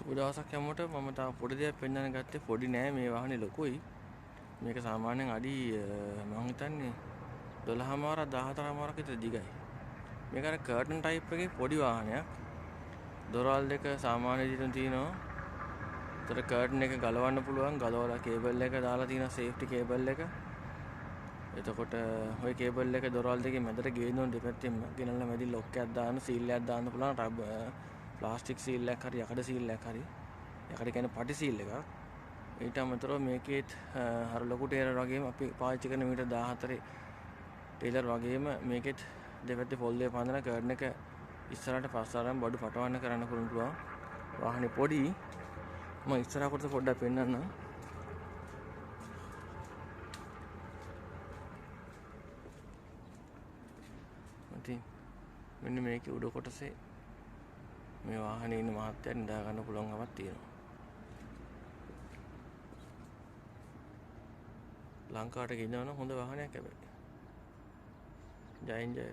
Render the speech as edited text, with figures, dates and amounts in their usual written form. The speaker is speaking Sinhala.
සුබ දවසක් හැමෝට. මම තාම පොඩි දෙයක් පෙන්වන්න ගත්තේ. පොඩි නෑ මේ වාහනේ ලොකුයි. මේක සාමාන්‍යයෙන් අඩි මම හිතන්නේ 12මාරක් 14මාරක් විතර දිගයි. මේක අර කර්ටන් ටයිප් එකේ පොඩි වාහනයක්. දොරවල් දෙක සාමාන්‍ය විදිහට තියෙනවා. ඒතර කර්ටන් එක ගලවන්න පුළුවන්. ගලවලා කේබල් එක දාලා තියෙනවා, සේෆ්ටි කේබල් එක. එතකොට ওই කේබල් එක දොරවල් දෙකේ මැදට ගේන්න දෙපැත්තෙම ගෙනල්ලා මැදි ලොක් එකක් දාන්න, සීල් එකක් දාන්න පුළුවන්. ප්ලාස්ටික් සීල් එකක් හරි යකඩ සීල් එකක් හරි. යකඩ කියන්නේ පටි සීල් එකක්. ඊට අමතරව මේකේ අර ලොකු ටේලර් වගේම අපි පාවිච්චි කරන මීටර් 14 ටේලර් වගේම මේකෙත් දෙපැත්තේ පොල් දෙක පඳන කර්ඩන් එක ඉස්සරහට පස්සට බඩු පටවන්න කරන්න පුළුවන්. වාහනේ පොඩි. මම ඉස්සරහ කොටස පොඩ්ඩක් පෙන්නන්නම්. ඉතින් මෙන්න මේකේ උඩ කොටසේ මේ වාහනේ ඉන්න මහත්තයා නිදා ගන්න පුළුවන් කමක් තියෙනවා. ලංකාවට ගෙනවන හොඳ වාහනයක් හැබැයි. ජයෙන් ජය.